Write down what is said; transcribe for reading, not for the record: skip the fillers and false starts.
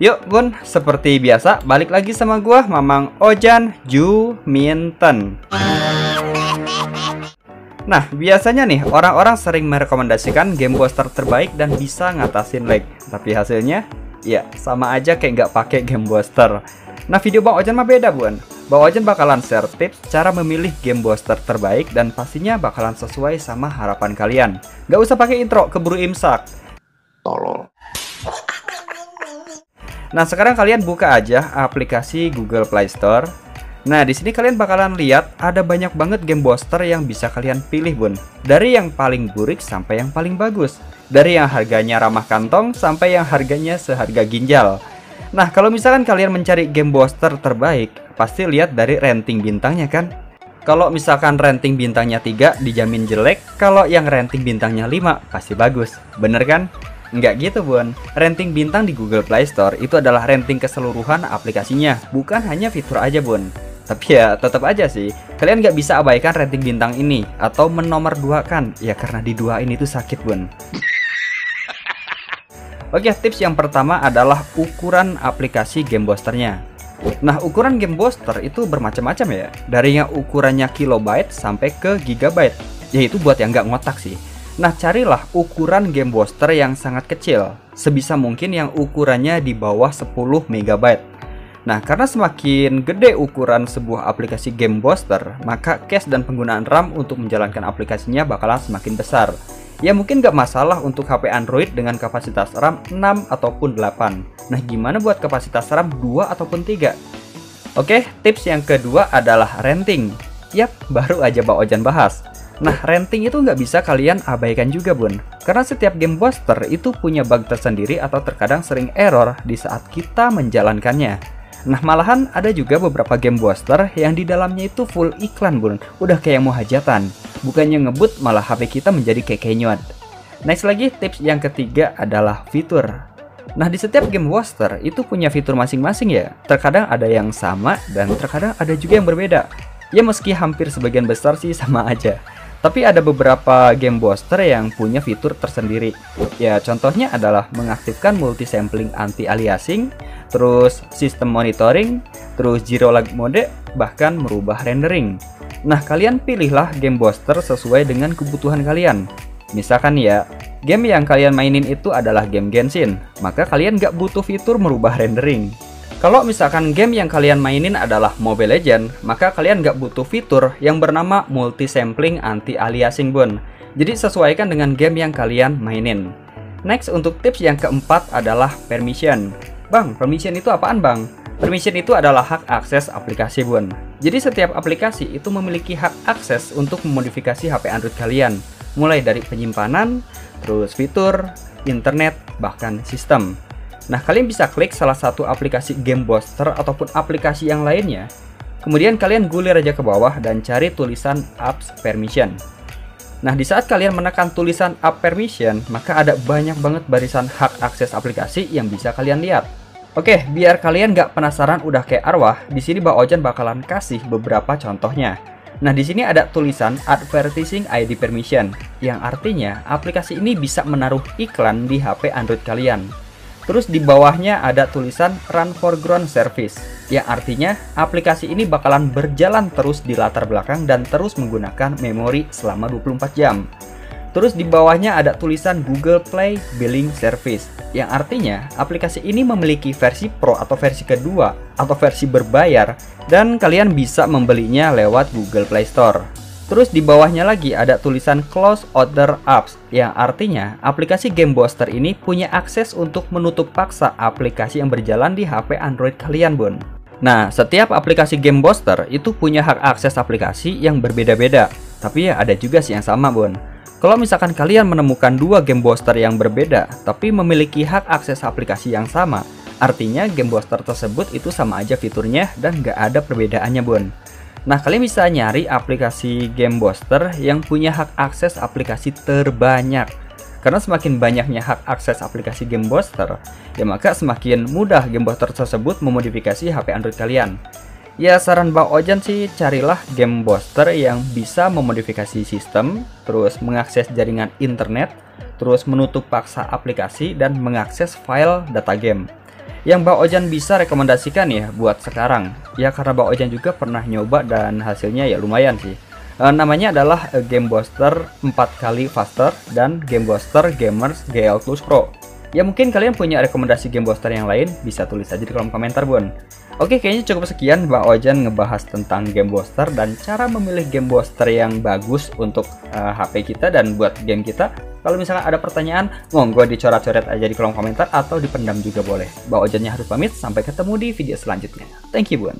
Yuk Bun, seperti biasa balik lagi sama gua Mamang Ojan Juminten. Nah, biasanya nih orang-orang sering merekomendasikan game booster terbaik dan bisa ngatasin lag. Tapi hasilnya ya sama aja kayak nggak pakai game booster. Nah, video Bang Ojan mah beda Bun. Bang Ojan bakalan share tips cara memilih game booster terbaik dan pastinya bakalan sesuai sama harapan kalian. Nggak usah pakai intro, keburu imsak. Tolol. Nah, sekarang kalian buka aja aplikasi Google Play Store. Nah, di sini kalian bakalan lihat ada banyak banget game booster yang bisa kalian pilih, Bun. Dari yang paling burik sampai yang paling bagus. Dari yang harganya ramah kantong sampai yang harganya seharga ginjal. Nah, kalau misalkan kalian mencari game booster terbaik, pasti lihat dari rating bintangnya kan? Kalau misalkan rating bintangnya 3 dijamin jelek, kalau yang rating bintangnya 5 pasti bagus. Bener kan? Nggak gitu Bun, rating bintang di Google Play Store itu adalah rating keseluruhan aplikasinya, bukan hanya fitur aja Bun. Tapi ya tetap aja sih, kalian nggak bisa abaikan rating bintang ini atau menomorduakan, ya karena diduain itu sakit Bun. Oke, tips yang pertama adalah ukuran aplikasi game boosternya. Nah, ukuran game booster itu bermacam-macam ya, dari yang ukurannya kilobyte sampai ke gigabyte, yaitu buat yang nggak ngotak sih. Nah, carilah ukuran game booster yang sangat kecil, sebisa mungkin yang ukurannya di bawah 10 MB. Nah, karena semakin gede ukuran sebuah aplikasi game booster, maka cache dan penggunaan RAM untuk menjalankan aplikasinya bakalan semakin besar. Ya mungkin nggak masalah untuk HP Android dengan kapasitas RAM 6 ataupun 8. Nah, gimana buat kapasitas RAM 2 ataupun 3? Oke, tips yang kedua adalah renting. Yap, baru aja Bang Ojan bahas. Nah, renting itu nggak bisa kalian abaikan juga Bun, karena setiap game booster itu punya bug tersendiri atau terkadang sering error di saat kita menjalankannya. Nah, malahan ada juga beberapa game booster yang di dalamnya itu full iklan Bun, udah kayak mau hajatan. Bukannya ngebut, malah HP kita menjadi kayak kenyot. Next lagi, tips yang ketiga adalah fitur. Nah, di setiap game booster itu punya fitur masing-masing ya. Terkadang ada yang sama dan terkadang ada juga yang berbeda. Ya meski hampir sebagian besar sih sama aja. Tapi ada beberapa game booster yang punya fitur tersendiri. Ya, contohnya adalah mengaktifkan multi-sampling anti-aliasing, terus sistem monitoring, terus zero lag mode, bahkan merubah rendering. Nah, kalian pilihlah game booster sesuai dengan kebutuhan kalian. Misalkan ya, game yang kalian mainin itu adalah game Genshin, maka kalian nggak butuh fitur merubah rendering. Kalau misalkan game yang kalian mainin adalah Mobile Legends, maka kalian nggak butuh fitur yang bernama multi-sampling anti-aliasing Bun. Jadi sesuaikan dengan game yang kalian mainin. Next, untuk tips yang keempat adalah permission. Bang, permission itu apaan Bang? Permission itu adalah hak akses aplikasi Bun. Jadi setiap aplikasi itu memiliki hak akses untuk memodifikasi HP Android kalian. Mulai dari penyimpanan, terus fitur, internet, bahkan sistem. Nah, kalian bisa klik salah satu aplikasi game booster ataupun aplikasi yang lainnya. Kemudian kalian gulir aja ke bawah dan cari tulisan apps permission. Nah, di saat kalian menekan tulisan app permission, maka ada banyak banget barisan hak akses aplikasi yang bisa kalian lihat. Oke, biar kalian nggak penasaran udah kayak arwah, di sini Bang Ojan bakalan kasih beberapa contohnya. Nah, di sini ada tulisan advertising ID permission, yang artinya aplikasi ini bisa menaruh iklan di HP Android kalian. Terus di bawahnya ada tulisan Run Foreground Service, yang artinya aplikasi ini bakalan berjalan terus di latar belakang dan terus menggunakan memori selama 24 jam. Terus di bawahnya ada tulisan Google Play Billing Service, yang artinya aplikasi ini memiliki versi Pro atau versi kedua atau versi berbayar dan kalian bisa membelinya lewat Google Play Store. Terus di bawahnya lagi ada tulisan Close Other Apps, yang artinya aplikasi game booster ini punya akses untuk menutup paksa aplikasi yang berjalan di HP Android kalian Bun. Nah, setiap aplikasi game booster itu punya hak akses aplikasi yang berbeda-beda. Tapi ya ada juga sih yang sama Bun. Kalau misalkan kalian menemukan dua game booster yang berbeda tapi memiliki hak akses aplikasi yang sama, artinya game booster tersebut itu sama aja fiturnya dan nggak ada perbedaannya Bun. Nah, kalian bisa nyari aplikasi game booster yang punya hak akses aplikasi terbanyak. Karena semakin banyaknya hak akses aplikasi game booster, ya maka semakin mudah game booster tersebut memodifikasi HP Android kalian. Ya, saran Bang Ojan sih carilah game booster yang bisa memodifikasi sistem, terus mengakses jaringan internet, terus menutup paksa aplikasi dan mengakses file data game. Yang Bang Ojan bisa rekomendasikan ya buat sekarang. Ya karena Bang Ojan juga pernah nyoba dan hasilnya ya lumayan sih. Namanya adalah Game Booster 4 kali Faster dan Game Booster Gamers GL Plus Pro. Ya mungkin kalian punya rekomendasi game booster yang lain, bisa tulis aja di kolom komentar bun. Oke, kayaknya cukup sekian Bang Ojan ngebahas tentang game booster dan cara memilih game booster yang bagus untuk HP kita dan buat game kita. Kalau misalnya ada pertanyaan, monggo dicoret-coret aja di kolom komentar atau dipendam juga boleh. Bang Ojannya harus pamit, sampai ketemu di video selanjutnya. Thank you bun.